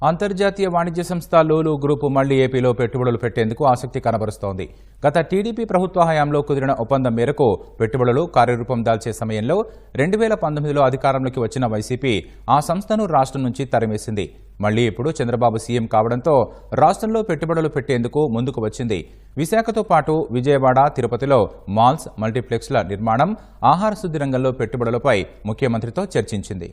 అంతర్జాతీయ వాణిజ్య సంస్థ లూలు గ్రూపు మళ్లీ ఏపీలో పెట్టుబడులు పెట్టేందుకు ఆసక్తి కనబరుస్తోంది. గత టీడీపీ ప్రభుత్వ హయాంలో కుదిరిన ఒప్పందం మేరకు పెట్టుబడులు కార్యరూపం దాల్చే సమయంలో 2019లో అధికారంలోకి వచ్చిన వైసీపీ ఆ సంస్థను రాష్ట్రం నుంచి తరిమేసింది. మళ్లీ ఇప్పుడు చంద్రబాబు సీఎం కావడంతో రాష్ట్రంలో పెట్టుబడులు పెట్టేందుకు ముందుకు వచ్చింది. విశాఖతో పాటు విజయవాడ, తిరుపతిలో మాల్స్, మల్టీప్లెక్స్ల నిర్మాణం, ఆహార శుద్ధి రంగంలో పెట్టుబడులపై ముఖ్యమంత్రితో చర్చించింది.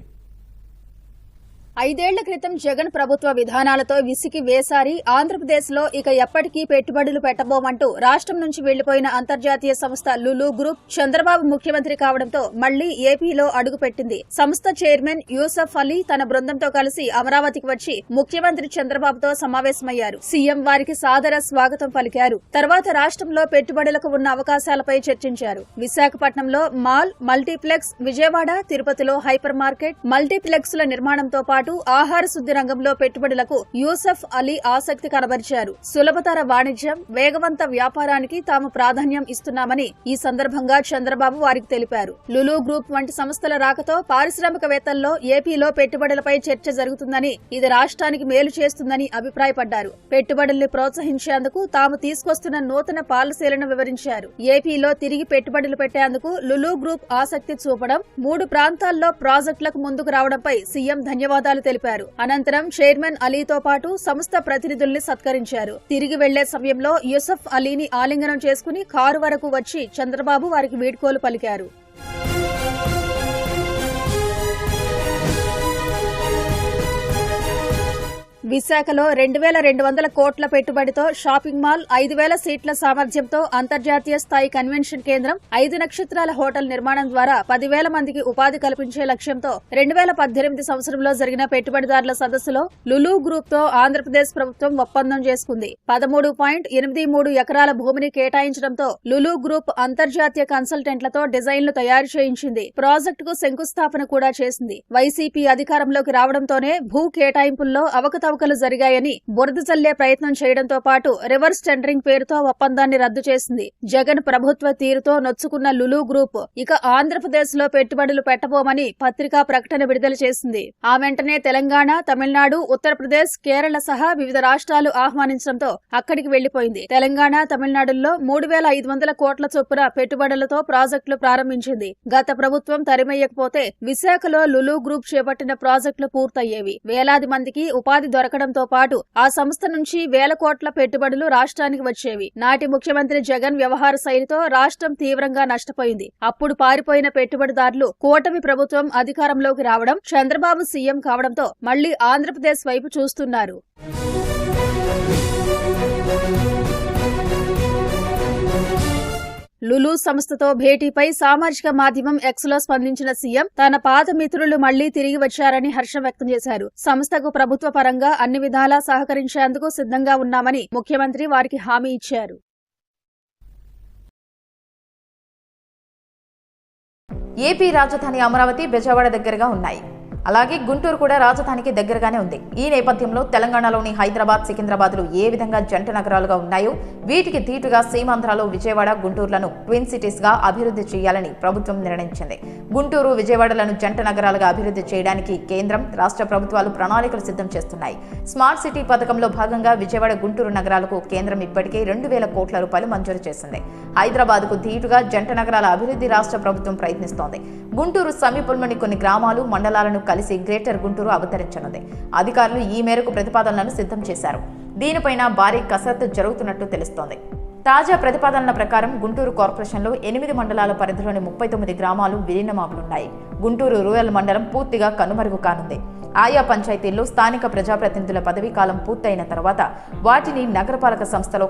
5 ఏళ్ల క్రితం జగన్ ప్రభుత్వ విధానాలతో విసికి వేసారి ఆంధ్రప్రదేశ్లో ఇక ఎప్పటికీ పెట్టుబడులు పెట్టబోమంటూ రాష్ట్రం నుంచి వెళ్లిపోయిన అంతర్జాతీయ సంస్థ లులు గ్రూప్ చంద్రబాబు ముఖ్యమంత్రి కావడంతో మళ్లీ ఏపీలో అడుగుపెట్టింది. సంస్థ చైర్మన్ యూసఫ్ అలీ తన బృందంతో కలిసి అమరావతికి వచ్చి ముఖ్యమంత్రి చంద్రబాబుతో సమావేశమయ్యారు. సీఎం వారికి సాదర స్వాగతం పలికారు. తర్వాత రాష్ట్రంలో పెట్టుబడులకు ఉన్న అవకాశాలపై చర్చించారు. విశాఖపట్నంలో మాల్, మల్టీప్లెక్స్, విజయవాడ, తిరుపతిలో హైపర్ మార్కెట్, మల్టీప్లెక్స్ల నిర్మాణంతో పాటు ఆహార శుద్ధి రంగంలో పెట్టుబడులకు యూసఫ్ అలీ ఆసక్తి కనబరిచారు. సులభతర వాణిజ్యం, వేగవంత వ్యాపారానికి తాము ప్రాధాన్యం ఇస్తున్నామని ఈ సందర్భంగా చంద్రబాబు వారికి తెలిపారు. లులు గ్రూప్ వంటి సంస్థల రాకతో పారిశ్రామికవేత్తల్లో ఏపీలో పెట్టుబడులపై చర్చ జరుగుతుందని, ఇది రాష్ట్రానికి మేలు చేస్తుందని అభిప్రాయపడ్డారు. పెట్టుబడుల్ని ప్రోత్సహించేందుకు తాము తీసుకొస్తున్న నూతన పాలసీలను వివరించారు. ఏపీలో తిరిగి పెట్టుబడులు పెట్టేందుకు లులు గ్రూప్ ఆసక్తి చూపడం, 3 ప్రాంతాల్లో ప్రాజెక్టులకు ముందుకు రావడంపై సీఎం ధన్యవాదాలు తెలిపారు. అనంతరం చైర్మన్ అలీతో పాటు సంస్థ ప్రతినిధుల్ని సత్కరించారు. తిరిగి వెళ్లే సమయంలో యూసఫ్ అలీని ఆలింగనం చేసుకుని కారు వరకు వచ్చి చంద్రబాబు వారికి వీడ్కోలు పలికారు. విశాఖలో 2200 కోట్ల పెట్టుబడితో షాపింగ్ మాల్, 5000 సీట్ల సామర్థ్యంతో అంతర్జాతీయ స్థాయి కన్వెన్షన్ కేంద్రం, 5 నక్షత్రాల హోటల్ నిర్మాణం ద్వారా 10,000 మందికి ఉపాధి కల్పించే లక్ష్యంతో 2018 సంవత్సరంలో జరిగిన పెట్టుబడిదారుల సదస్సులో లులు గ్రూప్ తో ఆంధ్రప్రదేశ్ ప్రభుత్వం ఒప్పందం చేసుకుంది. 13.83 ఎకరాల భూమిని కేటాయించడంతో లులు గ్రూప్ అంతర్జాతీయ కన్సల్టెంట్లతో డిజైన్లు తయారు చేయించింది. ప్రాజెక్టుకు శంకుస్థాపన కూడా చేసింది. వైసీపీ అధికారంలోకి రావడంతోనే భూ కేటాయింపుల్లో అవకతవకలు జరిగాయని బురద చల్లే ప్రయత్నం చేయడంతో పాటు రివర్స్ టెండరింగ్ పేరుతో ఒప్పందాన్ని రద్దు చేసింది. జగన్ ప్రభుత్వ తీరుతో నొచ్చుకున్న లులు గ్రూప్ ఇక ఆంధ్రప్రదేశ్ లో పెట్టుబడులు పెట్టబోమని పత్రికా ప్రకటన విడుదల చేసింది. ఆ వెంటనే తెలంగాణ, తమిళనాడు, ఉత్తరప్రదేశ్, కేరళ సహా వివిధ రాష్ట్రాలు ఆహ్వానించడంతో అక్కడికి వెళ్లిపోయింది. తెలంగాణ, తమిళనాడుల్లో 3,500 కోట్ల చొప్పున పెట్టుబడులతో ప్రాజెక్టులు ప్రారంభించింది. గత ప్రభుత్వం తరిమేయకపోతే విశాఖలో లులు గ్రూప్ చేపట్టిన ప్రాజెక్టులు పూర్తయ్యేవి. వేలాది మందికి ఉపాధి దొరకడంతో పాటు ఆ సంస్థ నుంచి 1,000 కోట్ల పెట్టుబడులు రాష్ట్రానికి వచ్చేవి. నాటి ముఖ్యమంత్రి జగన్ వ్యవహార శైలితో రాష్ట్రం తీవ్రంగా నష్టపోయింది. అప్పుడు పారిపోయిన పెట్టుబడిదారులు కూటమి ప్రభుత్వం అధికారంలోకి రావడం, చంద్రబాబు సీఎం కావడంతో మళ్లీ ఆంధ్రప్రదేశ్ వైపు చూస్తున్నారు. లులు సంస్థతో భేటీపై సామాజిక మాధ్యమం ఎక్స్లో స్పందించిన సీఎం తన పాత మిత్రులు మళ్లీ తిరిగి వచ్చారని హర్షం వ్యక్తం చేశారు. సంస్థకు ప్రభుత్వ పరంగా అన్ని విధాలా సహకరించేందుకు సిద్ధంగా ఉన్నామని ముఖ్యమంత్రి వారికి హామీ ఇచ్చారు. ఏపీ రాజధాని అమరావతి బెజవాడ దగ్గరగా ఉన్నాయి. అలాగే గుంటూరు కూడా రాజధానికి దగ్గరగానే ఉంది. ఈ నేపథ్యంలో తెలంగాణలోని హైదరాబాద్, సికింద్రాబాద్లు ఏ విధంగా జంట నగరాలుగా ఉన్నాయో వీటికి ధీటుగా సీమాంధ్రలో విజయవాడ, గుంటూరులను ట్విన్ సిటీస్ గా అభివృద్ధి చేయాలని ప్రభుత్వం నిర్ణయించింది. గుంటూరు, విజయవాడలను జంట నగరాలుగా అభివృద్ధి చేయడానికి కేంద్రం, రాష్ట్ర ప్రభుత్వాలు ప్రణాళికలు సిద్ధం చేస్తున్నాయి. స్మార్ట్ సిటీ పథకంలో భాగంగా విజయవాడ, గుంటూరు నగరాలకు కేంద్రం ఇప్పటికే 2,000 కోట్ల రూపాయలు మంజూరు చేసింది. హైదరాబాద్ కు ధీటుగా జంట నగరాల అభివృద్ధి రాష్ట్ర ప్రభుత్వం ప్రయత్నిస్తోంది. గుంటూరు సమీపంలోని కొన్ని గ్రామాలు, మండలాలను కలిసి గ్రేటర్ గుంటూరు అవతరించనుంది. అధికారులు ఈ మేరకు ప్రతిపాదనలను సిద్ధం చేశారు. దీనిపైన భారీ కసరత్తు జరుగుతున్నట్టు తెలుస్తోంది. తాజా ప్రతిపాదనల ప్రకారం గుంటూరు కార్పొరేషన్లో 8 మండలాల పరిధిలోని 39 గ్రామాలు విలీనమవనున్నాయి. గుంటూరు రూరల్ మండలం పూర్తిగా కనుమరుగు కానుంది. ఆయా పంచాయతీల్లో స్థానిక ప్రజాప్రతినిధుల పదవీ కాలం పూర్తయిన తర్వాత వాటిని నగరపాలక సంస్థలో